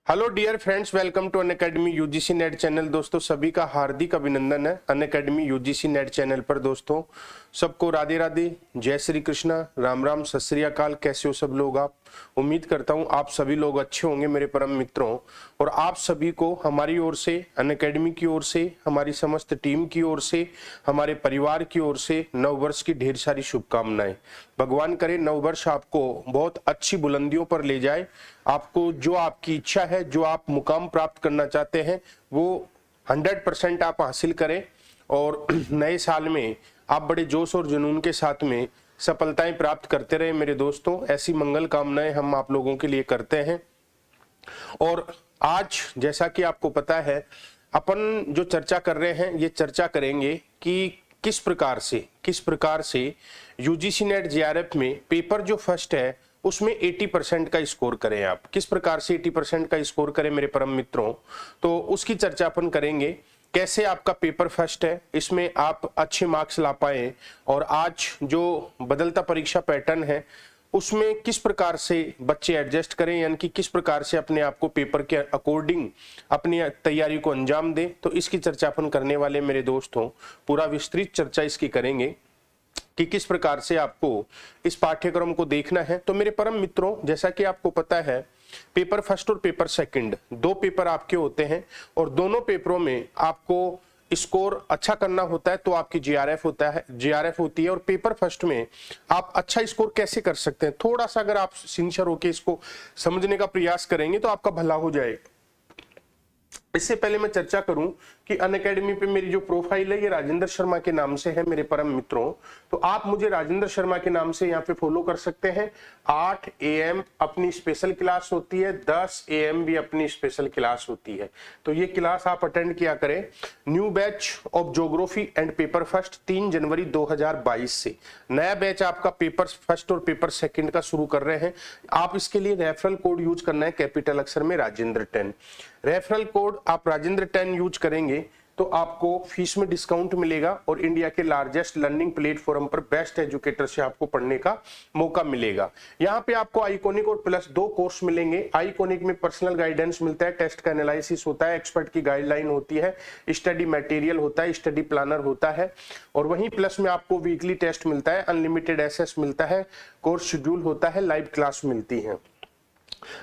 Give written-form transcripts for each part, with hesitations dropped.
Hello dear friends, welcome to Unacademy UGC NET channel. दोस्तों सभी का हार्दिक अभिनंदन है अनअकैडमी यूजीसी नेट चैनल पर। दोस्तों सबको राधे राधे, जय श्री कृष्णा, राम राम, सत श्री अकाल। कैसे हो सब लोग? आप उम्मीद करता हूं आप सभी लोग अच्छे होंगे मेरे परम मित्रों। और आप सभी को हमारी ओर से, अनअकैडमी की ओर से, हमारी समस्त टीम की ओर से, हमारे परिवार की ओर से नव वर्ष की ढेर सारी शुभकामनाएं। भगवान करे नव वर्ष आपको बहुत अच्छी बुलंदियों पर ले जाए। आपको जो आपकी इच्छा है, जो आप मुकाम प्राप्त करना चाहते हैं, वो 100% आप हासिल करें। और नए साल में आप बड़े जोश और जुनून के साथ में सफलताएं प्राप्त करते रहे मेरे दोस्तों। ऐसी मंगल कामनाएं हम आप लोगों के लिए करते हैं। और आज जैसा कि आपको पता है, अपन जो चर्चा कर रहे हैं, ये चर्चा करेंगे कि किस प्रकार से यूजीसी नेट जेआरएफ में पेपर जो फर्स्ट है उसमें 80% का स्कोर करें। आप किस प्रकार से 80% का स्कोर करें मेरे परम मित्रों, तो उसकी चर्चा अपन करेंगे। कैसे आपका पेपर फर्स्ट है, इसमें आप अच्छे मार्क्स ला पाए, और आज जो बदलता परीक्षा पैटर्न है उसमें किस प्रकार से बच्चे एडजस्ट करें, यानी कि किस प्रकार से अपने आप को पेपर के अकॉर्डिंग अपनी तैयारी को अंजाम दें। तो इसकी चर्चा अपन करने वाले मेरे दोस्तों, पूरा विस्तृत चर्चा इसकी करेंगे कि किस प्रकार से आपको इस पाठ्यक्रम को देखना है। तो मेरे परम मित्रों, जैसा कि आपको पता है, पेपर फर्स्ट और पेपर सेकंड दो पेपर आपके होते हैं, और दोनों पेपरों में आपको स्कोर अच्छा करना होता है तो आपकी जीआरएफ होती है। और पेपर फर्स्ट में आप अच्छा स्कोर कैसे कर सकते हैं, थोड़ा सा अगर आप सिंसियर होकर इसको समझने का प्रयास करेंगे तो आपका भला हो जाएगा। इससे पहले मैं चर्चा करूं कि अनअकैडमी पे मेरी जो प्रोफाइल है ये राजेंद्र शर्मा के नाम से है मेरे परम मित्रों। तो आप मुझे राजेंद्र शर्मा के नाम से यहाँ पे फॉलो कर सकते हैं। 8 AM अपनी स्पेशल क्लास होती है, 10 AM भी अपनी स्पेशल क्लास होती है। तो ये क्लास आप अटेंड किया करें। New batch of geography and paper first 3 जनवरी 2022 से नया बैच आपका पेपर फर्स्ट और पेपर सेकंड का शुरू कर रहे हैं। आप इसके लिए रेफरल कोड यूज करना है, कैपिटल अक्षर में राजेंद्र 10। रेफरल कोड आप राजेंद्र 10 यूज करेंगे तो आपको फीस में डिस्काउंट मिलेगा, और इंडिया के लार्जेस्ट लर्निंग प्लेटफॉर्म पर बेस्ट एजुकेटर से आपको पढ़ने का मौका मिलेगा। यहाँ पे आपको आइकॉनिक और प्लस 2 कोर्स मिलेंगे। आइकॉनिक में पर्सनल गाइडेंस मिलता है, टेस्ट का एनालिसिस होता है, एक्सपर्ट की गाइडलाइन होती है, स्टडी मटेरियल होता है, स्टडी प्लानर होता है, और वहीं प्लस में आपको वीकली टेस्ट मिलता है, अनलिमिटेड एक्सेस मिलता है, कोर्स शेड्यूल होता है, लाइव क्लास मिलती है।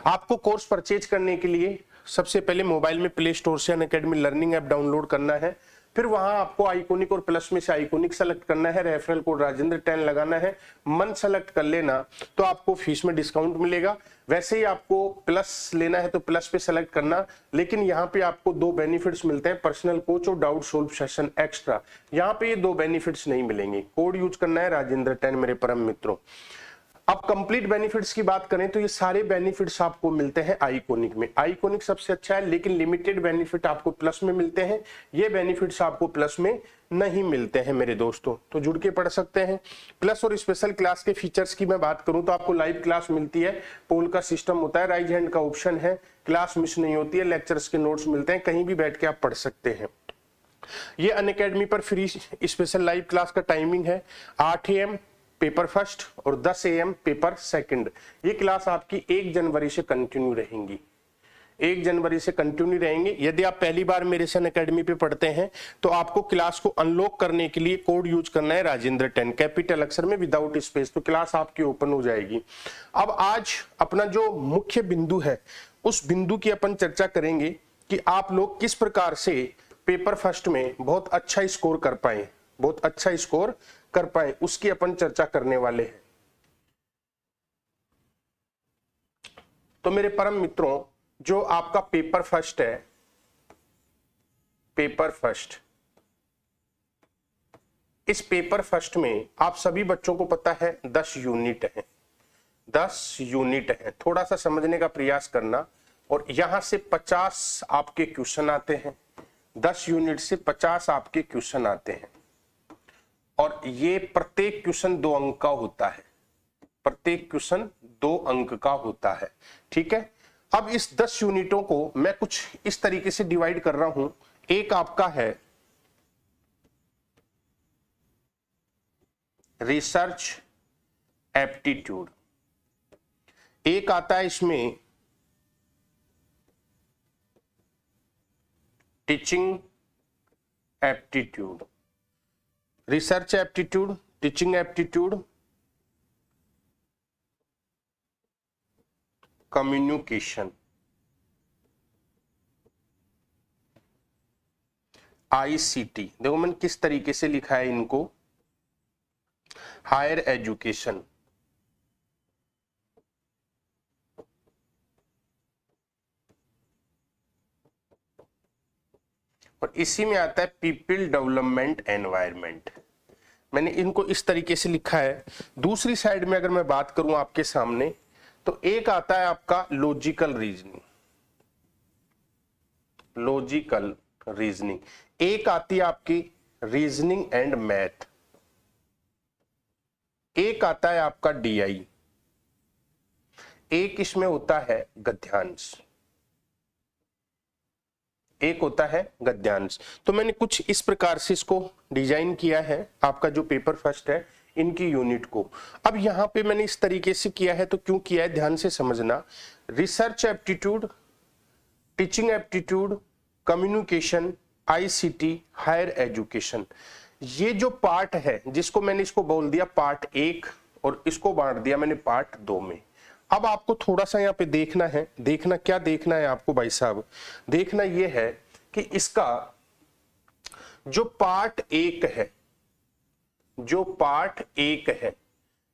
आपको कोर्स परचेज करने के लिए सबसे पहले मोबाइल में प्ले स्टोर से अनअकैडमी लर्निंग ऐप डाउनलोड करना है। फिर वहां आपको आइकॉनिक और प्लस में से आइकॉनिक सेलेक्ट करना है, रेफरल कोड राजेंद्र 10 लगाना है, मन सेलेक्ट कर लेना तो आपको फीस में डिस्काउंट मिलेगा। वैसे ही आपको प्लस लेना है तो प्लस पे सेलेक्ट करना, लेकिन यहाँ पे आपको 2 बेनिफिट्स मिलते हैं, पर्सनल कोच और डाउट सोल्व सेशन एक्स्ट्रा। यहाँ पे ये 2 बेनिफिट्स नहीं मिलेंगे। कोड यूज करना है राजेंद्र 10 मेरे परम मित्रों। अब कंप्लीट बेनिफिट्स की बात करें तो ये सारे बेनिफिट्स आपको मिलते हैं आइकॉनिक में। आइकॉनिक सबसे अच्छा है, लेकिन लिमिटेड बेनिफिट आपको प्लस में मिलते हैं। ये बेनिफिट्स आपको प्लस में नहीं मिलते हैं मेरे दोस्तों, तो जुड़ के पढ़ सकते हैं। प्लस और स्पेशल क्लास के फीचर्स की मैं बात करूं तो आपको लाइव क्लास मिलती है, पोल का सिस्टम होता है, राइज हैंड का ऑप्शन है, क्लास मिस नहीं होती है, लेक्चर्स के नोट्स मिलते हैं, कहीं भी बैठ के आप पढ़ सकते हैं। ये अनअकैडमी पर फ्री स्पेशल लाइव क्लास का टाइमिंग है 8 AM पेपर फर्स्ट और 10 AM पेपर सेकंड। ये क्लास आपकी 1 जनवरी से कंटिन्यू रहेंगी, 1 जनवरी से कंटिन्यू रहेंगे। यदि आप पहली बार मेरे से अनअकैडमी पे पढ़ते हैं तो आपको क्लास को अनलॉक करने के लिए कोड यूज करना है राजेंद्र 10 कैपिटल अक्षर में विदाउट स्पेस, तो क्लास आपकी ओपन हो जाएगी। अब आज अपना जो मुख्य बिंदु है उस बिंदु की अपन चर्चा करेंगे कि आप लोग किस प्रकार से पेपर फर्स्ट में बहुत अच्छा स्कोर कर पाए, उसकी अपन चर्चा करने वाले हैं। तो मेरे परम मित्रों, जो आपका पेपर फर्स्ट है, पेपर फर्स्ट, इस पेपर फर्स्ट में आप सभी बच्चों को पता है 10 यूनिट है, 10 यूनिट है। थोड़ा सा समझने का प्रयास करना, और यहां से 50 आपके क्वेश्चन आते हैं, 10 यूनिट से 50 आपके क्वेश्चन आते हैं, और ये प्रत्येक क्वेश्चन 2 अंक का होता है, प्रत्येक क्वेश्चन 2 अंक का होता है। ठीक है। अब इस 10 यूनिटों को मैं कुछ इस तरीके से डिवाइड कर रहा हूं। एक आपका है रिसर्च एप्टीट्यूड, एक आता है इसमें teaching aptitude, research aptitude, teaching aptitude, communication, ICT. देखो मैंने किस तरीके से लिखा है इनको, हायर एजुकेशन, और इसी में आता है पीपल डेवलपमेंट एनवायरनमेंट। मैंने इनको इस तरीके से लिखा है। दूसरी साइड में अगर मैं बात करूं आपके सामने, तो एक आता है आपका लॉजिकल रीजनिंग, लॉजिकल रीजनिंग, एक आती है आपकी रीजनिंग एंड मैथ, एक आता है आपका डीआई, एक इसमें होता है गद्यांश, एक होता है गद्यांश। तो मैंने कुछ इस प्रकार से इसको डिजाइन किया है, आपका जो पेपर फर्स्ट है इनकी यूनिट को। अब यहां पे मैंने इस तरीके से किया है, तो क्यों किया है ध्यान से समझना। Research aptitude, teaching aptitude, communication, ICT, higher education, ये जो पार्ट है जिसको मैंने इसको बोल दिया पार्ट 1 और इसको बांट दिया मैंने पार्ट 2 में। अब आपको थोड़ा सा यहाँ पे देखना है, देखना क्या देखना है आपको भाई साहब, देखना ये है कि इसका जो पार्ट 1 है, जो पार्ट 1 है,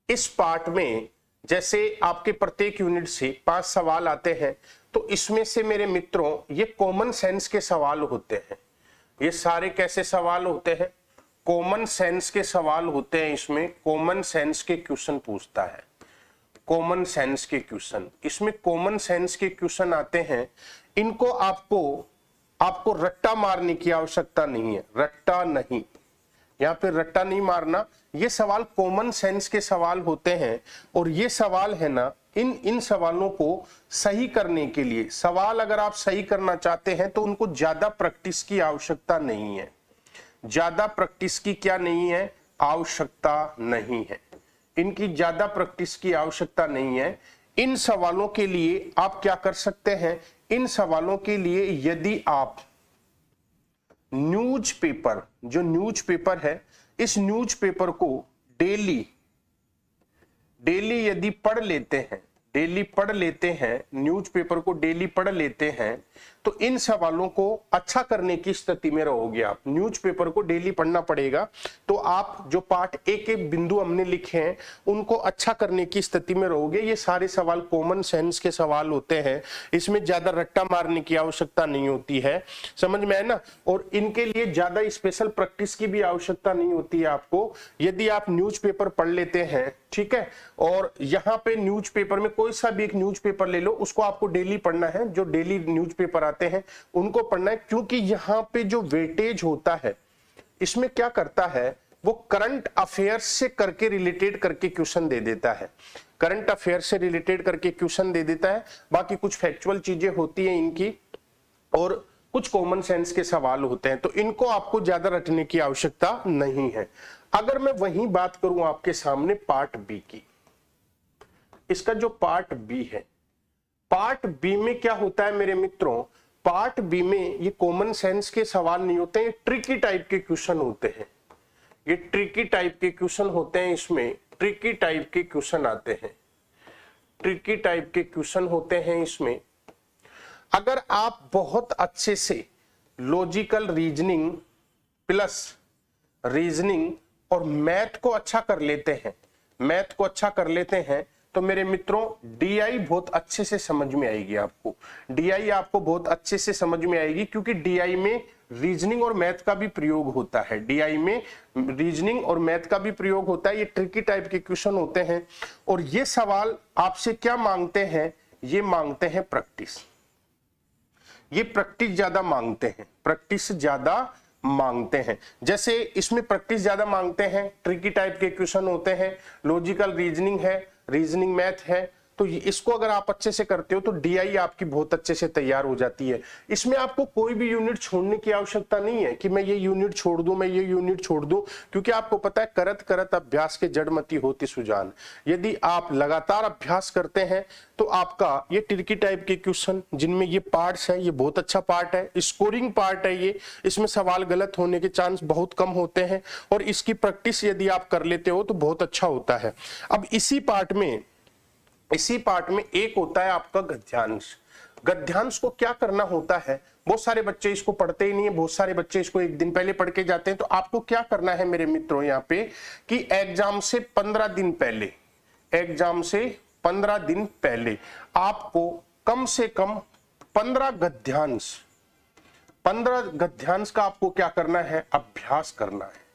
इस पार्ट में जैसे आपके प्रत्येक यूनिट से 5 सवाल आते हैं, तो इसमें से मेरे मित्रों ये कॉमन सेंस के सवाल होते हैं। ये सारे कैसे सवाल होते हैं, कॉमन सेंस के सवाल होते हैं। इसमें कॉमन सेंस के क्वेश्चन पूछता है, कॉमन सेंस के क्वेश्चन, इसमें कॉमन सेंस के क्वेश्चन आते हैं। इनको आपको रट्टा मारने की आवश्यकता नहीं है, रट्टा नहीं, यहाँ पे रट्टा नहीं मारना। ये सवाल कॉमन सेंस के सवाल होते हैं, और ये सवाल है ना, इन सवालों को सही करने के लिए, सवाल अगर आप सही करना चाहते हैं तो उनको ज्यादा प्रैक्टिस की आवश्यकता नहीं है, ज्यादा प्रैक्टिस की क्या नहीं है, आवश्यकता नहीं है, इनकी ज्यादा प्रैक्टिस की आवश्यकता नहीं है। इन सवालों के लिए आप क्या कर सकते हैं, इन सवालों के लिए यदि आप न्यूज़पेपर, जो न्यूज़पेपर है, इस न्यूज़पेपर को डेली यदि पढ़ लेते हैं, डेली पढ़ लेते हैं, न्यूज़पेपर को डेली पढ़ लेते हैं, तो इन सवालों को अच्छा करने की स्थिति में रहोगे आप। न्यूज़पेपर को डेली पढ़ना पड़ेगा, तो आप जो पार्ट 1 के बिंदु हमने लिखे हैं उनको अच्छा करने की स्थिति में रहोगे। ये सारे सवाल कॉमन सेंस के सवाल होते हैं, इसमें ज्यादा रट्टा मारने की आवश्यकता नहीं होती है, समझ में है ना। और इनके लिए ज्यादा स्पेशल प्रैक्टिस की भी आवश्यकता नहीं होती है आपको, यदि आप न्यूज़पेपर पढ़ लेते हैं, ठीक है। और यहाँ पे न्यूज़पेपर में कोई सा भी एक न्यूज़पेपर ले लो, उसको आपको डेली पढ़ना है, जो डेली न्यूज़पेपर आते हैं उनको पढ़ना है, क्योंकि यहाँ पे जो वेटेज होता है इसमें क्या करता है, वो करंट अफेयर्स से करके रिलेटेड करके क्वेश्चन दे देता है, करंट अफेयर से रिलेटेड करके क्वेश्चन दे देता है। बाकी कुछ फैक्चुअल चीजें होती हैं इनकी, और कुछ कॉमन सेंस के सवाल होते हैं, तो इनको आपको ज्यादा रटने की आवश्यकता नहीं है। अगर मैं वही बात करूं आपके सामने पार्ट बी की, इसका जो पार्ट बी है, पार्ट बी में क्या होता है मेरे मित्रों, पार्ट बी में ये कॉमन सेंस के सवाल नहीं होते हैं, ट्रिकी टाइप के क्वेश्चन होते हैं, ये ट्रिकी टाइप के क्वेश्चन होते हैं, इसमें ट्रिकी टाइप के क्वेश्चन आते हैं, ट्रिकी टाइप के क्वेश्चन होते हैं इसमें। अगर आप बहुत अच्छे से लॉजिकल रीजनिंग प्लस रीजनिंग और मैथ को अच्छा कर लेते हैं, मैथ को अच्छा कर लेते हैं, तो मेरे मित्रों डीआई बहुत अच्छे से समझ में आएगी आपको, डीआई आपको बहुत अच्छे से समझ में आएगी, क्योंकि डीआई में रीजनिंग और मैथ का भी प्रयोग होता है, डीआई में रीजनिंग और मैथ का भी प्रयोग होता है। ये ट्रिकी टाइप के क्वेश्चन होते हैं, और ये सवाल आपसे क्या मांगते हैं, ये मांगते हैं प्रैक्टिस, ये प्रैक्टिस ज्यादा मांगते हैं, प्रैक्टिस ज्यादा मांगते हैं। जैसे इसमें प्रैक्टिस ज्यादा मांगते हैं, ट्रिकी टाइप के क्वेश्चन होते हैं, लॉजिकल रीजनिंग है, रीजनिंग मैथ है, तो इसको अगर आप अच्छे से करते हो तो डीआई आपकी बहुत अच्छे से तैयार हो जाती है। इसमें आपको कोई भी यूनिट छोड़ने की आवश्यकता नहीं है कि मैं ये यूनिट छोड़ दूं, मैं ये यूनिट छोड़ दूं, क्योंकि आपको पता है करत करत अभ्यास के जड़मति होती सुजान। यदि आप लगातार अभ्यास करते हैं तो आपका ये ट्रिकी टाइप के क्वेश्चन जिनमें ये पार्ट्स है, ये बहुत अच्छा पार्ट है, स्कोरिंग पार्ट है ये, इसमें सवाल गलत होने के चांस बहुत कम होते हैं और इसकी प्रैक्टिस यदि आप कर लेते हो तो बहुत अच्छा होता है। अब इसी पार्ट में एक होता है आपका गद्यांश। गद्यांश को क्या करना होता है, बहुत सारे बच्चे इसको पढ़ते ही नहीं है, बहुत सारे बच्चे इसको एक दिन पहले पढ़ के जाते हैं। तो आपको क्या करना है मेरे मित्रों यहाँ पे कि एग्जाम से 15 दिन पहले आपको कम से कम 15 गद्यांश का आपको क्या करना है, अभ्यास करना है।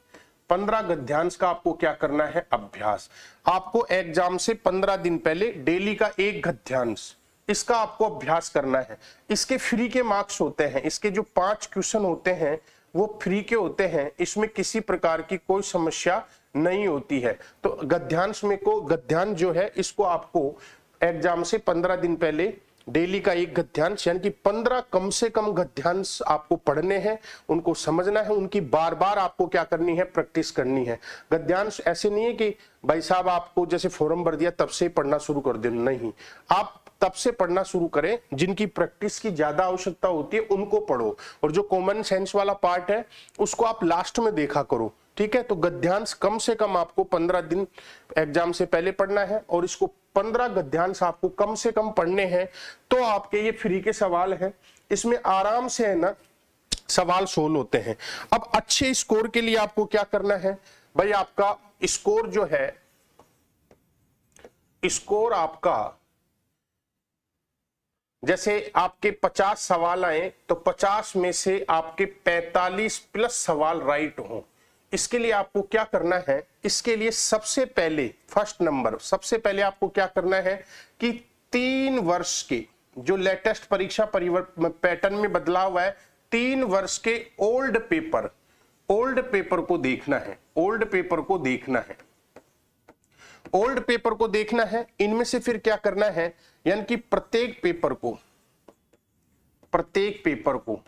15 गद्यांश का आपको क्या करना है, अभ्यास। आपको एग्जाम से 15 दिन पहले डेली का एक गद्यांश, इसका आपको अभ्यास करना है। इसके फ्री के मार्क्स होते हैं, इसके जो 5 क्वेश्चन होते हैं वो फ्री के होते हैं, इसमें किसी प्रकार की कोई समस्या नहीं होती है। तो गद्यांश जो है इसको आपको एग्जाम से 15 दिन पहले डेली का एक गद्यांश यानी कि 15 कम से कम गद्यांश आपको पढ़ने हैं, उनको समझना है, उनकी बार बार आपको क्या करनी है, प्रैक्टिस करनी है। गद्यांश ऐसे नहीं है कि भाई साहब आपको जैसे फॉर्म भर दिया तब से पढ़ना शुरू कर दे, नहीं, आप तब से पढ़ना शुरू करें, जिनकी प्रैक्टिस की ज्यादा आवश्यकता होती है उनको पढ़ो, और जो कॉमन सेंस वाला पार्ट है उसको आप लास्ट में देखा करो, ठीक है। तो गद्यांश कम से कम आपको 15 दिन एग्जाम से पहले पढ़ना है और इसको 15 गद्यांश आपको कम से कम पढ़ने हैं। तो आपके ये फ्री के सवाल हैं, इसमें आराम से है ना सवाल सोल्व होते हैं। अब अच्छे स्कोर के लिए आपको क्या करना है भाई, आपका स्कोर जो है, स्कोर आपका जैसे आपके 50 सवाल आए तो 50 में से आपके 45 प्लस सवाल राइट हो। इसके लिए आपको क्या करना है, इसके लिए सबसे पहले सबसे पहले आपको क्या करना है कि 3 वर्ष के जो लेटेस्ट परीक्षा पैटर्न में बदलाव है, 3 वर्ष के ओल्ड पेपर को देखना है। ओल्ड पेपर को देखना है। इनमें से फिर क्या करना है, यानी कि प्रत्येक पेपर को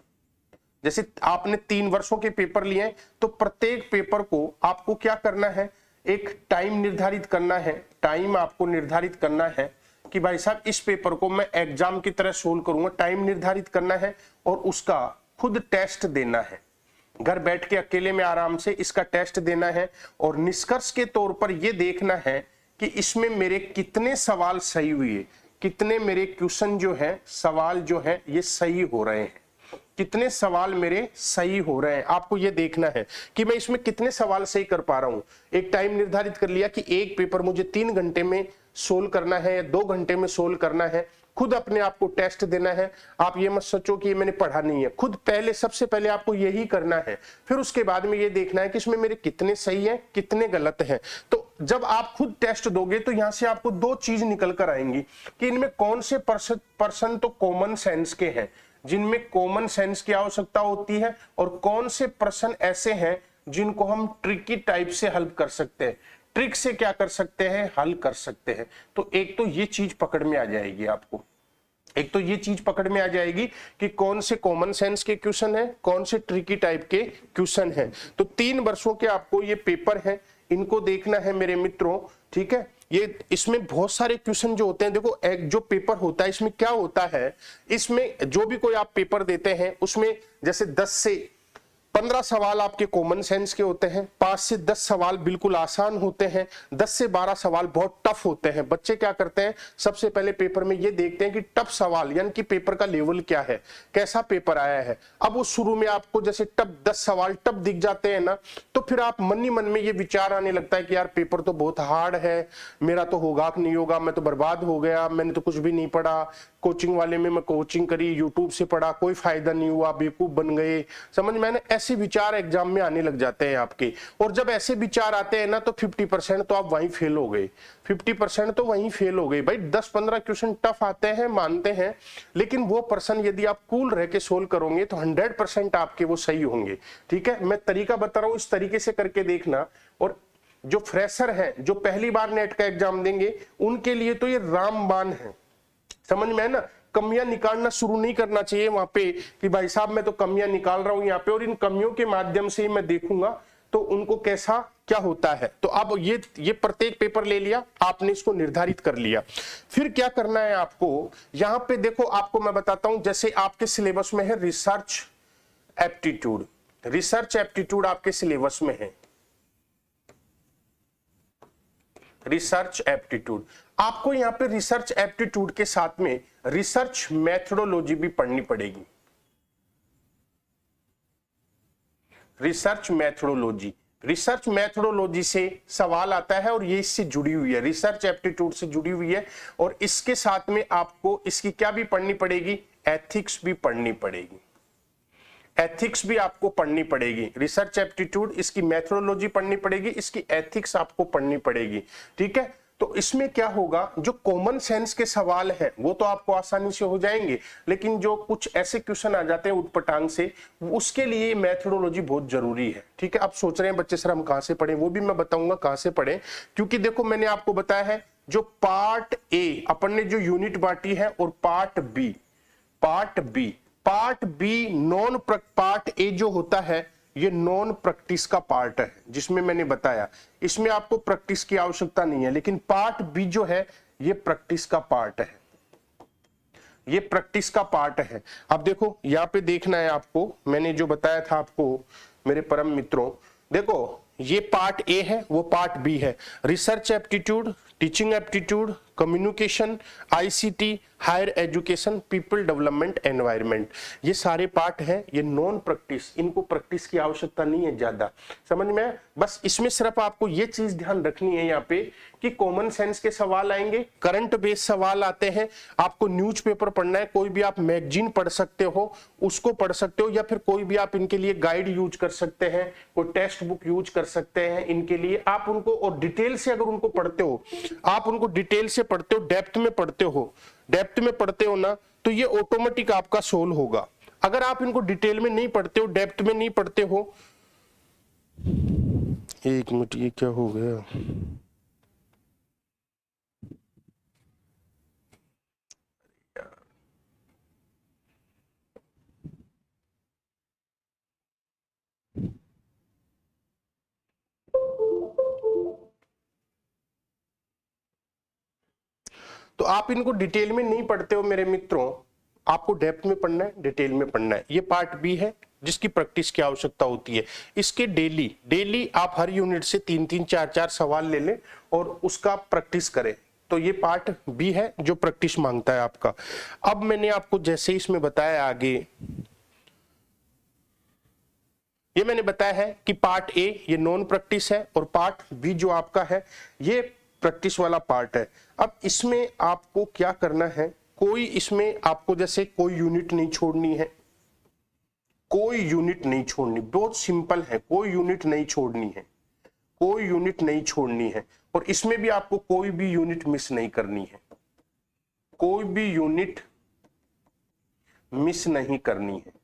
जैसे आपने 3 वर्षों के पेपर लिए तो प्रत्येक पेपर को आपको क्या करना है, एक टाइम निर्धारित करना है। टाइम आपको निर्धारित करना है कि भाई साहब इस पेपर को मैं एग्जाम की तरह सोल्व करूंगा, टाइम निर्धारित करना है और उसका खुद टेस्ट देना है। घर बैठ के अकेले में आराम से इसका टेस्ट देना है और निष्कर्ष के तौर पर यह देखना है कि इसमें मेरे कितने सवाल सही हुए, कितने मेरे क्वेश्चन जो है, सवाल जो है ये सही हो रहे हैं, कितने सवाल मेरे सही हो रहे हैं। आपको ये देखना है कि मैं इसमें कितने सवाल सही कर पा रहा हूं। एक टाइम निर्धारित कर लिया कि एक पेपर मुझे 3 घंटे में सोल्व करना है या 2 घंटे में सोल्व करना है। खुद अपने आप को टेस्ट देना है। आप ये मत सोचो कि ये मैंने पढ़ा नहीं है, खुद सबसे पहले आपको यही करना है। फिर उसके बाद में ये देखना है कि इसमें मेरे कितने सही है, कितने गलत है। तो जब आप खुद टेस्ट दोगे तो यहां से आपको 2 चीज निकल कर आएंगी कि इनमें कौन से पर्सन तो कॉमन सेंस के हैं, जिनमें कॉमन सेंस की आवश्यकता होती है, और कौन से प्रश्न ऐसे हैं जिनको हम ट्रिकी टाइप से हल कर सकते हैं, ट्रिक से क्या कर सकते हैं, हल कर सकते हैं। तो एक तो ये चीज पकड़ में आ जाएगी आपको, एक तो ये चीज पकड़ में आ जाएगी कि कौन से कॉमन सेंस के क्वेश्चन है, कौन से ट्रिकी टाइप के क्वेश्चन है। तो 3 वर्षों के आपको ये पेपर है, इनको देखना है मेरे मित्रों, ठीक है। ये इसमें बहुत सारे क्वेश्चन जो होते हैं, देखो एक जो पेपर होता है इसमें क्या होता है, इसमें जो भी कोई आप पेपर देते हैं उसमें जैसे 10 से 15 सवाल आपके कॉमन सेंस के होते हैं, 5 से 10 सवाल बिल्कुल आसान होते हैं, 10 से 12 सवाल बहुत टफ होते हैं। बच्चे क्या करते हैं, सबसे पहले पेपर में ये देखते हैं कि टफ सवाल यानी कि पेपर का लेवल क्या है, कैसा पेपर आया है। अब वो शुरू में आपको जैसे टफ 10 सवाल टफ दिख जाते हैं ना, तो फिर आप मन ही मन में ये विचार आने लगता है कि यार पेपर तो बहुत हार्ड है, मेरा तो होगा कि नहीं होगा, मैं तो बर्बाद हो गया, मैंने तो कुछ भी नहीं पढ़ा, कोचिंग वाले में मैं कोचिंग करी, यूट्यूब से पढ़ा, कोई फायदा नहीं हुआ, बेवकूफ बन गए, समझ में आने, ऐसे विचार एग्जाम में आने लग जाते हैं आपके। और जब ऐसे विचार आते हैं ना तो 50% तो आप वहीं फेल हो गए, 50% तो वहीं फेल हो गए। भाई 10-15 क्वेश्चन टफ आते हैं, मानते हैं, लेकिन वो पर्सन यदि आप कूल रह के सोल्व करोगे तो 100% आपके वो सही होंगे, ठीक है। मैं तरीका बता रहा हूं, इस तरीके से करके देखना। और जो फ्रेशर हैं, जो पहली बार नेट का एग्जाम देंगे, उनके लिए तो ये रामबाण है। समझ में है ना, कमियां निकालना शुरू नहीं करना चाहिए वहां पे कि भाई साहब मैं तो कमियां निकाल रहा हूं यहाँ पे और इन कमियों के माध्यम से ही मैं देखूंगा तो उनको कैसा क्या होता है। तो अब ये प्रत्येक पेपर ले लिया आपने, इसको निर्धारित कर लिया। फिर क्या करना है आपको, यहां पे देखो आपको मैं बताता हूं, जैसे आपके सिलेबस में है रिसर्च एप्टीट्यूड, रिसर्च एप्टीट्यूड आपके सिलेबस में है, रिसर्च एप्टीट्यूड। आपको यहां पे रिसर्च एप्टीट्यूड के साथ में रिसर्च मेथोडोलॉजी भी पढ़नी पड़ेगी, रिसर्च मेथोडोलॉजी। रिसर्च मेथोडोलॉजी से सवाल आता है और ये इससे जुड़ी हुई है, रिसर्च एप्टीट्यूड से जुड़ी हुई है। और इसके साथ में आपको इसकी क्या भी पढ़नी पड़ेगी, एथिक्स भी पढ़नी पड़ेगी, एथिक्स भी आपको पढ़नी पड़ेगी। रिसर्च एप्टीट्यूड, इसकी मेथोडोलॉजी पढ़नी पड़ेगी, इसकी एथिक्स आपको पढ़नी पड़ेगी, ठीक है। तो इसमें क्या होगा, जो कॉमन सेंस के सवाल हैं वो तो आपको आसानी से हो जाएंगे, लेकिन जो कुछ ऐसे क्वेश्चन आ जाते हैं उटपटांग से, उसके लिए मेथोडोलॉजी बहुत जरूरी है, ठीक है। आप सोच रहे हैं बच्चे सर हम कहां से पढ़ें, वो भी मैं बताऊंगा कहां से पढ़ें, क्योंकि देखो मैंने आपको बताया है जो पार्ट ए अपन ने जो यूनिट बांटी है और part B, part B non part A जो होता है ये नॉन प्रैक्टिस का पार्ट है, जिसमें मैंने बताया इसमें आपको प्रैक्टिस की आवश्यकता नहीं है, लेकिन पार्ट बी जो है ये प्रैक्टिस का पार्ट है, ये प्रैक्टिस का पार्ट है। अब देखो यहां पे देखना है आपको, मैंने जो बताया था आपको मेरे परम मित्रों, देखो ये पार्ट ए है, वो पार्ट बी है। Research aptitude, teaching aptitude, communication, ICT, higher education, people development, environment, ये सारे पार्ट हैं, ये नॉन प्रैक्टिस, इनको प्रैक्टिस की आवश्यकता नहीं है ज्यादा, समझ में। बस इसमें सिर्फ आपको ये चीज ध्यान रखनी है यहाँ पे कि कॉमन सेंस के सवाल आएंगे, करंट बेस सवाल आते हैं, आपको न्यूज़पेपर पढ़ना है, कोई भी आप मैगजीन पढ़ सकते हो उसको पढ़ सकते हो, या फिर कोई भी आप इनके लिए गाइड यूज कर सकते हैं, कोई टेक्स्ट बुक यूज कर सकते हैं इनके लिए, आप उनको और डिटेल से अगर उनको पढ़ते हो, आप उनको डिटेल से पढ़ते हो, डेप्थ में पढ़ते हो, डेप्थ में पढ़ते हो ना, तो ये ऑटोमेटिक आपका सोल्व होगा। अगर आप इनको डिटेल में नहीं पढ़ते हो, डेप्थ में नहीं पढ़ते हो, एक मिनट ये क्या हो गया, तो आप इनको डिटेल में नहीं पढ़ते हो मेरे मित्रों, आपको डेप्थ में पढ़ना है, डिटेल में पढ़ना है। ये पार्ट बी है जिसकी प्रैक्टिस की आवश्यकता होती है। इसके डेली आप हर यूनिट से 3-3, 4-4 सवाल ले लें और उसका प्रैक्टिस करें, तो ये पार्ट बी है जो प्रैक्टिस मांगता है आपका। अब मैंने आपको जैसे इसमें बताया आगे, ये मैंने बताया है कि पार्ट ए ये नॉन प्रैक्टिस है और पार्ट बी जो आपका है ये प्रैक्टिस वाला पार्ट है। अब इसमें आपको क्या करना है, कोई इसमें आपको जैसे कोई यूनिट नहीं छोड़नी है, कोई यूनिट नहीं छोड़नी, बहुत सिंपल है, कोई यूनिट नहीं छोड़नी है, कोई यूनिट नहीं छोड़नी है। और इसमें भी आपको कोई भी यूनिट मिस नहीं करनी है, कोई भी यूनिट मिस नहीं करनी है।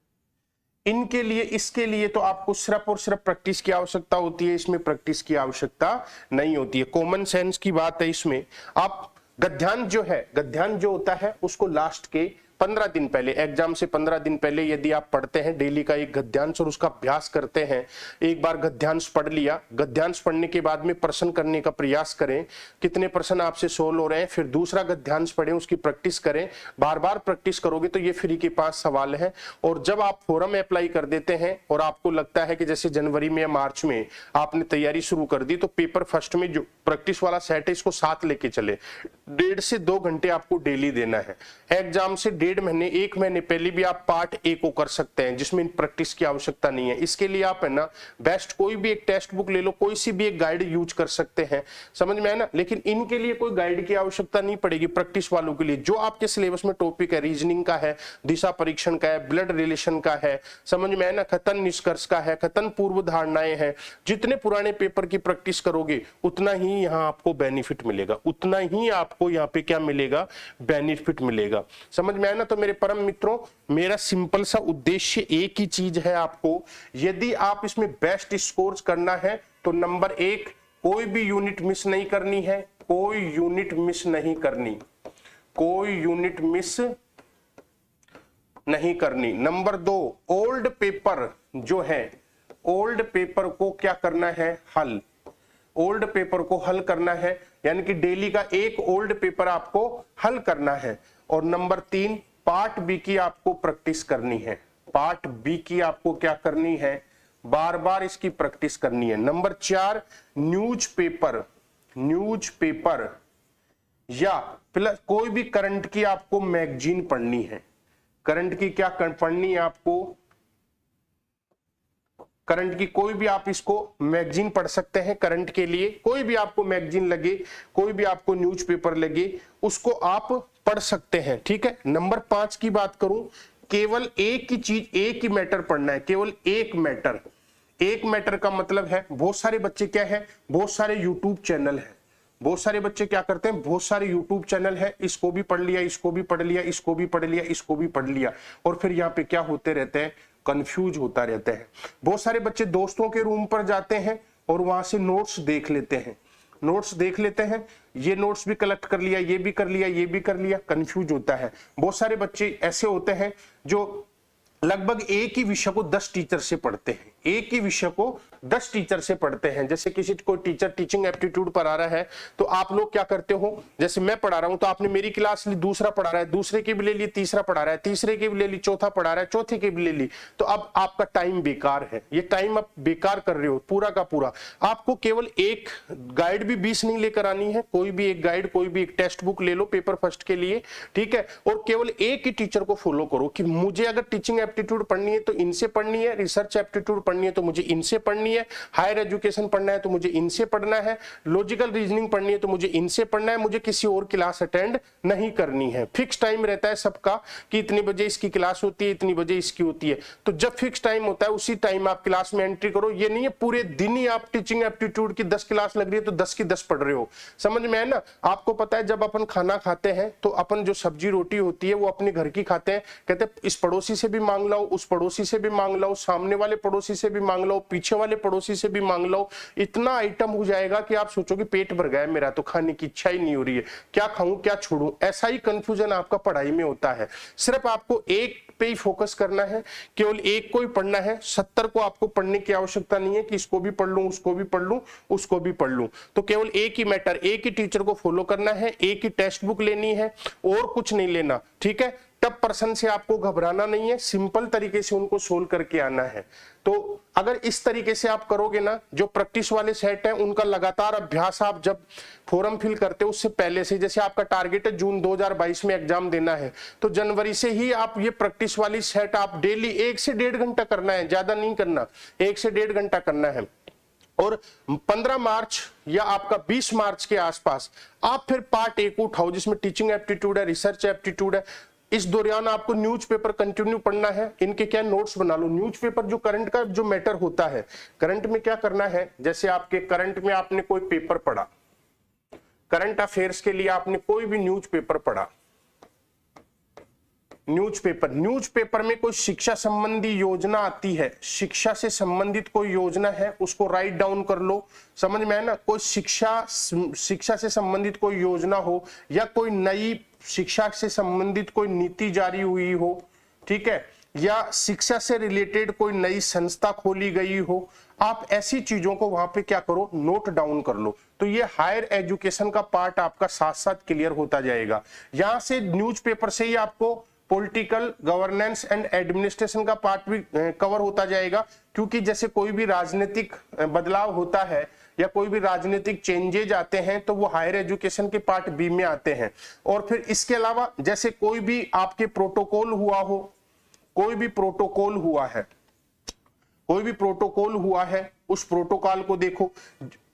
इनके लिए, इसके लिए तो आपको सिर्फ और सिर्फ प्रैक्टिस की आवश्यकता होती है, इसमें प्रैक्टिस की आवश्यकता नहीं होती है, कॉमन सेंस की बात है इसमें। आप गद्यांश जो है, गद्यांश जो होता है उसको लास्ट के 15 दिन पहले, एग्जाम से 15 दिन पहले यदि आप पढ़ते हैं डेली का एक गद्यांश और उसका अभ्यास करते हैं, एक बार गद्यांश पढ़ लिया, गद्यांश पढ़ने के बाद में प्रश्न करने का प्रयास करें, कितने प्रश्न आपसे सोल्व हो रहे हैं, फिर दूसरा गद्यांश पढ़ें, उसकी प्रैक्टिस करें, बार बार प्रैक्टिस करोगे तो ये फ्री के 5 सवाल है। और जब आप फॉरम अप्लाई कर देते हैं और आपको लगता है कि जैसे जनवरी में या मार्च में आपने तैयारी शुरू कर दी, तो पेपर फर्स्ट में जो प्रैक्टिस वाला सेट है इसको साथ लेके चले, 1.5 से 2 घंटे आपको डेली देना है। एग्जाम से 1.5 महीने 1 महीने पहले भी आप पार्ट ए को कर सकते हैं जिसमें प्रैक्टिस की आवश्यकता नहीं है। इसके लिए आप है ना बेस्ट कोई भी एक टेक्स्ट बुक ले लो, कोई सी भी एक गाइड यूज कर सकते हैं, समझ में है ना। लेकिन इनके लिए कोई गाइड की आवश्यकता नहीं पड़ेगी प्रैक्टिस वालों के लिए। जो आपके सिलेबस में टॉपिक है, रीजनिंग का है, दिशा परीक्षण का है, ब्लड रिलेशन का है, समझ में है ना, कथन निष्कर्ष का है, कथन पूर्व धारणाएं हैं, जितने पुराने पेपर की प्रैक्टिस करोगे उतना ही यहाँ आपको बेनिफिट मिलेगा, उतना ही आपको यहाँ पे क्या मिलेगा, बेनिफिट मिलेगा, समझ में है ना। तो मेरे परम मित्रों, मेरा सिंपल सा उद्देश्य एक ही चीज है, आपको यदि आप इसमें बेस्ट स्कोर करना है तो नंबर 1 कोई भी यूनिट मिस नहीं करनी है, कोई यूनिट मिस नहीं करनी, कोई यूनिट मिस नहीं करनी। नंबर 2, ओल्ड पेपर जो है, ओल्ड पेपर को क्या करना है, हल, ओल्ड पेपर को हल करना है, यानी कि डेली का एक ओल्ड पेपर आपको हल करना है। और नंबर 3, पार्ट बी की आपको प्रैक्टिस करनी है, पार्ट बी की आपको क्या करनी है, बार बार इसकी प्रैक्टिस करनी है। नंबर 4, न्यूज़पेपर, न्यूज़पेपर या प्लस कोई भी करंट की आपको मैगजीन पढ़नी है, करंट की क्या पढ़नी है आपको, करंट की कोई भी आप इसको मैगजीन पढ़ सकते हैं। करंट के लिए कोई भी आपको मैगजीन लगे, कोई भी आपको न्यूज़पेपर लगे, उसको आप पढ़ सकते हैं, ठीक है। नंबर 5 की बात करूं, केवल एक ही चीज, एक ही मैटर पढ़ना है, केवल एक मैटर। एक मैटर का मतलब है, बहुत सारे बच्चे क्या है, बहुत सारे यूट्यूब चैनल है, बहुत सारे बच्चे क्या करते हैं, बहुत सारे यूट्यूब चैनल है, इसको भी पढ़ लिया, इसको भी पढ़ लिया, इसको भी पढ़ लिया, इसको भी पढ़ लिया, और फिर यहाँ पे क्या होते रहते हैं, कंफ्यूज होता रहता है। बहुत सारे बच्चे दोस्तों के रूम पर जाते हैं और वहां से नोट्स देख लेते हैं, नोट्स देख लेते हैं, ये नोट्स भी कलेक्ट कर लिया, ये भी कर लिया, ये भी कर लिया, कंफ्यूज होता है। बहुत सारे बच्चे ऐसे होते हैं जो लगभग एक ही विषय को 10 टीचर से पढ़ते हैं, एक ही विषय को 10 टीचर से पढ़ते हैं। जैसे किसी को टीचर टीचिंग एप्टीट्यूड पढ़ा रहा है तो आप लोग क्या करते हो, जैसे मैं पढ़ा रहा हूं तो आपने मेरी क्लास ली, दूसरा पढ़ा रहा है, दूसरे की भी ले ली, तीसरा पढ़ा रहा है, तीसरे की भी ले ली, चौथा पढ़ा रहा है, चौथे की भी ले ली, तो अब आपका टाइम बेकार है, ये टाइम आप बेकार कर रहे हो पूरा का पूरा। आपको केवल एक गाइड भी 20 नहीं लेकर आनी है, कोई भी एक गाइड, कोई भी एक टेक्स्ट बुक ले लो पेपर फर्स्ट के लिए, ठीक है, और केवल एक ही टीचर को फॉलो करो कि मुझे अगर टीचिंग एप्टीट्यूड पढ़नी है तो इनसे पढ़नी है, रिसर्च एप्टीट्यूड पढ़नी है तो मुझे इनसे पढ़नी है, हायर एजुकेशन पढ़ना है तो मुझे इनसे पढ़ना है, लॉजिकल रीजनिंग पढ़नी है तो मुझे इनसे पढ़ना है, मुझे किसी और क्लास अटेंड नहीं करनी है। फिक्स टाइम रहता है सबका कि इतनी बजे इसकी क्लास होती है, इतनी बजे इसकी होती है, तो जब फिक्स टाइम होता है उसी टाइम आप क्लास में एंट्री करो। ये नहीं है पूरे दिन ही आप टीचिंग एप्टीट्यूड की 10 क्लास लग रही है तो 10 की 10 पढ़ रहे हो, समझ में है ना। आपको पता है जब अपन खाना खाते हैं तो अपन जो सब्जी रोटी होती है वो अपने घर की खाते हैं, कहते हैं इस पड़ोसी से भी मांग लो, उस पड़ोसी से भी मांग लो, सामने वाले पड़ोसी से भी मांग लो, पीछे वाले पड़ोसी से भी मांग लो, इतना आइटम हो जाएगा कि आप सोचोगे पेट भर गया मेरा तो खाने की इच्छा ही नहीं हो रही है, क्या खाऊं क्या छोड़ूं। ऐसा ही कंफ्यूजन आपका पढ़ाई में होता है। सिर्फ आपको एक पे ही फोकस करना है, केवल एक को ही पढ़ना है, 70 को आपको पढ़ने की आवश्यकता नहीं है कि इसको भी पढ़ लूं, उसको भी पढ़ लूं, उसको भी पढ़ लूं। तो केवल एक ही मैटर, एक ही टीचर को फॉलो करना है, एक ही टेक्स्ट बुक लेनी है और कुछ नहीं लेना, ठीक है। टफ पर्सन से आपको घबराना नहीं है, सिंपल तरीके से उनको सोल्व करके आना है। तो अगर इस तरीके से आप करोगे ना, जो प्रैक्टिस वाले सेट है उनका लगातार अभ्यास आप जब फॉर्म फिल करते हो उससे पहले से, जैसे आपका टारगेट है जून 2022 में एग्जाम देना है, तो जनवरी से ही आप ये प्रैक्टिस वाली सेट आप डेली 1 से 1.5 घंटा करना है, ज्यादा नहीं करना, 1 से 1.5 घंटा करना है। और 15 मार्च या आपका 20 मार्च के आसपास आप फिर पार्ट 1 को उठाओ जिसमें टीचिंग एप्टीट्यूड है, रिसर्च एप्टीट्यूड है। इस दौरान आपको न्यूज़पेपर कंटिन्यू पढ़ना है, इनके क्या नोट्स बना लो। न्यूज़पेपर जो करंट का जो मैटर होता है, करंट में क्या करना है, जैसे आपके करंट में आपने कोई पेपर पढ़ा, करंट अफेयर्स के लिए आपने कोई भी न्यूज़पेपर पढ़ा, न्यूज़पेपर में कोई शिक्षा संबंधी योजना आती है, शिक्षा से संबंधित कोई योजना है उसको राइट डाउन कर लो, समझ में है ना। कोई शिक्षा से संबंधित कोई योजना हो या कोई नई शिक्षा से संबंधित कोई नीति जारी हुई हो, ठीक है, या शिक्षा से रिलेटेड कोई नई संस्था खोली गई हो, आप ऐसी चीजों को वहां पे क्या करो, नोट डाउन कर लो। तो ये हायर एजुकेशन का पार्ट आपका साथ साथ क्लियर होता जाएगा। यहां से न्यूज़पेपर से ही आपको पॉलिटिकल गवर्नेंस एंड एडमिनिस्ट्रेशन का पार्ट भी कवर होता जाएगा, क्योंकि जैसे कोई भी राजनीतिक बदलाव होता है या कोई भी राजनीतिक चेंजेज आते हैं तो वो हायर एजुकेशन के पार्ट बी में आते हैं। और फिर इसके अलावा जैसे कोई भी आपके प्रोटोकॉल हुआ हो, कोई भी प्रोटोकॉल हुआ है, कोई भी प्रोटोकॉल हुआ है, उस प्रोटोकॉल को देखो।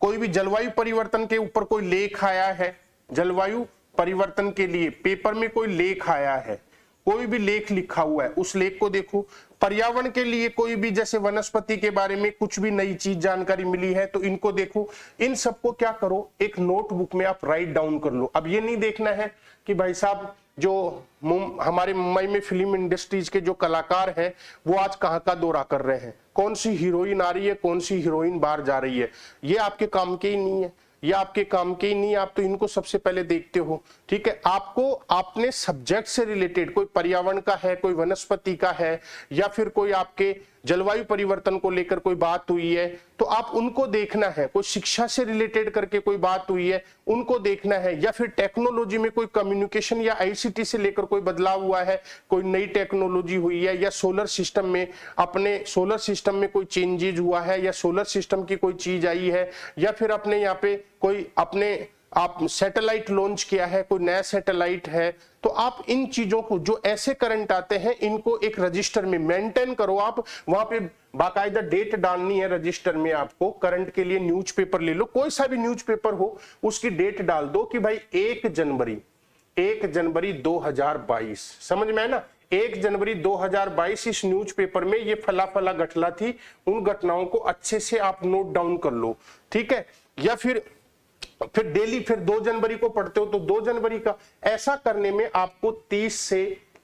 कोई भी जलवायु परिवर्तन के ऊपर कोई लेख आया है, जलवायु परिवर्तन के लिए पेपर में कोई लेख आया है, कोई भी लेख लिखा हुआ है, उस लेख को देखो। पर्यावरण के लिए कोई भी जैसे वनस्पति के बारे में कुछ भी नई चीज जानकारी मिली है तो इनको देखो। इन सबको क्या करो, एक नोटबुक में आप राइट डाउन कर लो। अब ये नहीं देखना है कि भाई साहब जो हमारे मुंबई में फिल्म इंडस्ट्रीज के जो कलाकार हैं वो आज कहाँ का दौरा कर रहे हैं, कौन सी हीरोइन आ रही है, कौन सी हीरोइन बाहर जा रही है, ये आपके काम के ही नहीं है, ये आपके काम के ही नहीं, आप तो इनको सबसे पहले देखते हो। ठीक है, आपको अपने सब्जेक्ट से रिलेटेड, कोई पर्यावरण का है, कोई वनस्पति का है, या फिर कोई आपके जलवायु परिवर्तन को लेकर कोई बात हुई है तो आप उनको देखना है, कोई शिक्षा से रिलेटेड करके कोई बात हुई है उनको देखना है, या फिर टेक्नोलॉजी में कोई कम्युनिकेशन या आईसीटी से लेकर कोई बदलाव हुआ है, कोई नई टेक्नोलॉजी हुई है, या सोलर सिस्टम में, अपने सोलर सिस्टम में कोई चेंजेज हुआ है, या सोलर सिस्टम की कोई चीज आई है, या फिर अपने यहाँ पे कोई आप सैटेलाइट लॉन्च किया है, कोई नया सैटेलाइट है, तो आप इन चीजों को, जो ऐसे करंट आते हैं, इनको एक रजिस्टर में मेंटेन करो। आप वहां पे बाकायदा डेट डालनी है रजिस्टर में। आपको करंट के लिए न्यूज़पेपर ले लो, कोई सा भी न्यूज़पेपर हो, उसकी डेट डाल दो कि भाई 1 जनवरी 2022, समझ में है ना, 1 जनवरी 2022 इस न्यूज़पेपर में ये फला फला घटना थी, उन घटनाओं को अच्छे से आप नोट डाउन कर लो। ठीक है, या फिर डेली, फिर 2 जनवरी को पढ़ते हो तो 2 जनवरी का, ऐसा करने में आपको 30 से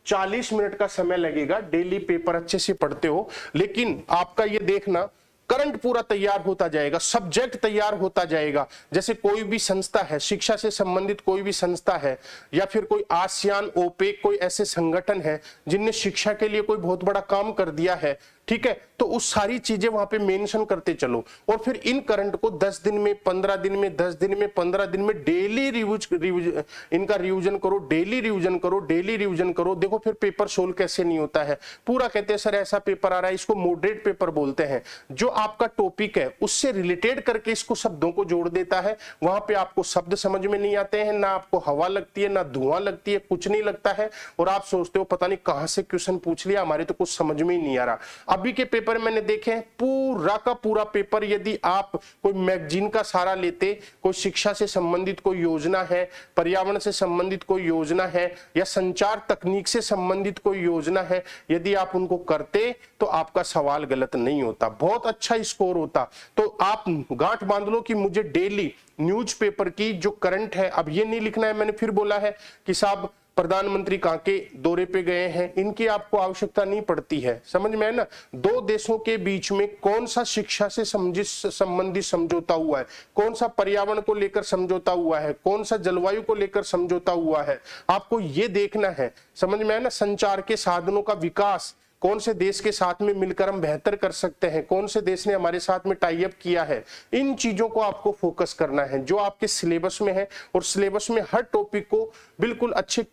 40 मिनट का समय लगेगा। डेली पेपर अच्छे से पढ़ते हो, लेकिन आपका ये देखना करंट पूरा तैयार होता जाएगा, सब्जेक्ट तैयार होता जाएगा। जैसे कोई भी संस्था है, शिक्षा से संबंधित कोई भी संस्था है, या फिर कोई आसियान, ओपेक, कोई ऐसे संगठन है जिनने शिक्षा के लिए कोई बहुत बड़ा काम कर दिया है, ठीक है, तो उस सारी चीजें वहां पे मेंशन करते चलो। और फिर इन करंट को 10 दिन में, 15 दिन में, 10 दिन में, 15 दिन में डेली इनका रिवीजन करो, डेली रिवीजन करो। देखो फिर पेपर सोल्व कैसे नहीं होता है। पूरा कहते हैं सर ऐसा पेपर आ रहा है, इसको मॉडरेट पेपर बोलते हैं। जो आपका टॉपिक है उससे रिलेटेड करके इसको शब्दों को जोड़ देता है। वहां पे आपको शब्द समझ में नहीं आते हैं, ना आपको हवा लगती है, ना धुआं लगती है, कुछ नहीं लगता है, और आप सोचते हो पता नहीं कहां से क्वेश्चन पूछ लिया, हमारे तो कुछ समझ में ही नहीं आ रहा। अभी के पेपर मैंने देखे हैं, पूरा का पूरा पेपर यदि आप कोई मैगजीन का सहारा लेते, कोई शिक्षा से संबंधित कोई योजना है, पर्यावरण से संबंधित कोई योजना है, या संचार तकनीक से संबंधित कोई योजना है, यदि आप उनको करते तो आपका सवाल गलत नहीं होता, बहुत अच्छा स्कोर होता। तो आप गांठ बांध लो कि मुझे डेली न्यूज़पेपर की जो करंट है, अब ये नहीं लिखना है, मैंने फिर बोला है कि साहब प्रधानमंत्री कहां के दौरे पे गए हैं, इनकी आपको आवश्यकता नहीं पड़ती है, समझ में है ना। 2 देशों के बीच में कौन सा शिक्षा से संबंधित समझौता हुआ है, कौन सा पर्यावरण को लेकर समझौता हुआ है, कौन सा जलवायु को लेकर समझौता हुआ है, आपको ये देखना है, समझ में है ना। संचार के साधनों का विकास, कौन से देश के साथ में मिलकर हम बेहतर कर सकते हैं, कौन से देश ने हमारे साथ में टाई अप किया है, इन चीजों को आपको फोकस करना है जो आपके सिलेबस में है। और सिलेबस में हर टॉपिक को बिल्कुल अच्छे,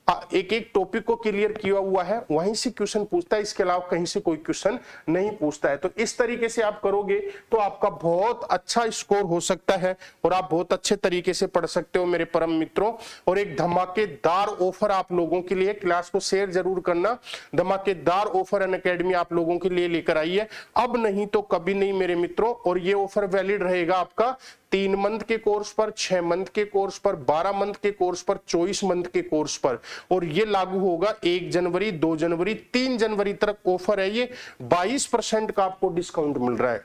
एक एक टॉपिक को क्लियर किया हुआ है, वहीं से क्वेश्चन पूछता है, इसके अलावा कहीं से कोई क्वेश्चन नहीं पूछता है। तो इस तरीके से आप करोगे तो आपका बहुत अच्छा स्कोर हो सकता है और आप बहुत अच्छे तरीके से पढ़ सकते हो मेरे परम मित्रों। और एक धमाकेदार ऑफर आप लोगों के लिए, क्लास को शेयर जरूर करना, धमाकेदार ऑफर अनअकैडमी आप लोगों के लिए लेकर आई है, अब नहीं तो कभी नहीं मेरे मित्रों। और ये ऑफर वैलिड रहेगा आपका 3 मंथ के कोर्स पर, 6 मंथ के कोर्स पर, 12 मंथ के कोर्स पर, 24 मंथ के कोर्स पर, और ये लागू होगा 1 जनवरी, 2 जनवरी, 3 जनवरी तक ऑफर है। ये 22% का आपको डिस्काउंट मिल रहा है।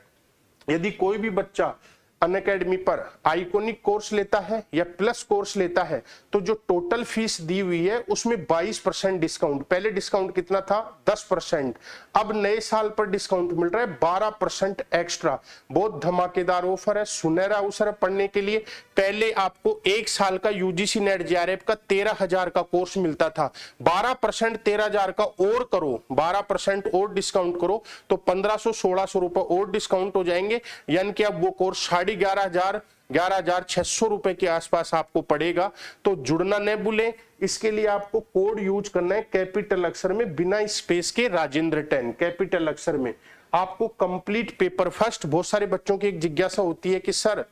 यदि कोई भी बच्चा अनअकैडमी पर आइकॉनिक कोर्स लेता है या प्लस कोर्स लेता है तो जो टोटल फीस दी हुई है उसमें 22% डिस्काउंट, पहले डिस्काउंट कितना था 10%, अब नए साल पर डिस्काउंट मिल रहा है 12% एक्स्ट्रा। बहुत धमाकेदार ऑफर है, सुनहरा अवसर है पढ़ने के लिए। पहले आपको 1 साल का यूजीसी नेट जेआरएफ का 13,000 का कोर्स मिलता था, 12% 13,000 का और करो, 12% और डिस्काउंट करो तो 1,500-1,600 रुपए और डिस्काउंट हो जाएंगे, यानी कि अब वो कोर्स 11,600 रुपए के आसपास आपको पड़ेगा। तो जुड़ना न भूलें, इसके लिए आपको कोड यूज करना है कैपिटल अक्षर में, बिना स्पेस के, राजेंद्र 10 कैपिटल अक्षर में। आपको कंप्लीट पेपर फर्स्ट, बहुत सारे बच्चों की एक जिज्ञासा होती है कि सर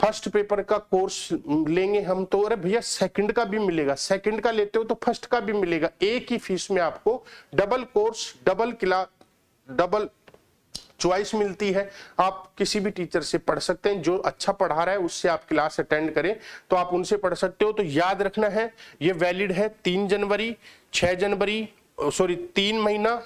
फर्स्ट पेपर का कोर्स लेंगे हम तो, अरे भैया सेकंड का भी मिलेगा, सेकंड का लेते हो तो फर्स्ट का भी मिलेगा, एक ही फीस में आपको double course, double class, double choice मिलती है। आप किसी भी टीचर से पढ़ सकते हैं, जो अच्छा पढ़ा रहा है उससे आप क्लास अटेंड करें तो आप उनसे पढ़ सकते हो। तो याद रखना है ये वैलिड है 3 जनवरी, 6 जनवरी, सॉरी 3 महीना,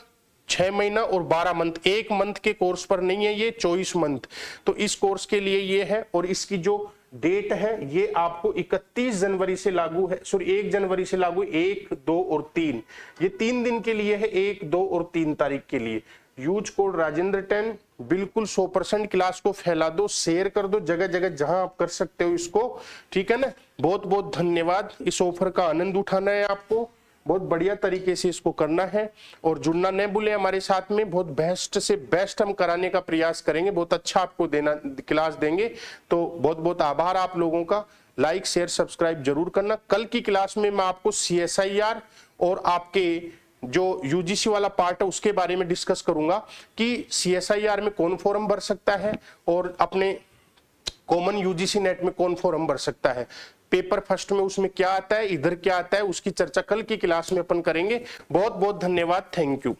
6 महीना और 12 मंथ। 1 मंथ के कोर्स पर नहीं है ये, 24 मंथ। तो इस कोर्स के लिए ये है। और इसकी जो डेट है ये आपको 31 जनवरी से लागू है, सॉरी 1 जनवरी से लागू, 1, 2 और 3, ये 3 दिन के लिए है, 1, 2 और 3 तारीख के लिए। यूज कोड राजेंद्र 10, बिल्कुल 100% क्लास को फैला दो, शेयर कर दो जगह जगह जहां आप कर सकते हो इसको, ठीक है ना। बहुत बहुत धन्यवाद, इस ऑफर का आनंद उठाना है आपको, बहुत बढ़िया तरीके से इसको करना है और जुड़ना न भूले हमारे साथ में, बहुत बेस्ट से बेस्ट हम कराने का प्रयास करेंगे, बहुत अच्छा आपको देना क्लास देंगे। तो बहुत बहुत आभार आप लोगों का, लाइक शेयर सब्सक्राइब जरूर करना। कल की क्लास में मैं आपको CSIR और आपके जो यूजीसी वाला पार्ट है उसके बारे में डिस्कस करूंगा कि CSIR में कौन फॉर्म भर सकता है और अपने कॉमन यूजीसी नेट में कौन फॉर्म भर सकता है, पेपर फर्स्ट में उसमें क्या आता है, इधर क्या आता है, उसकी चर्चा कल की क्लास में अपन करेंगे। बहुत बहुत धन्यवाद, थैंक यू।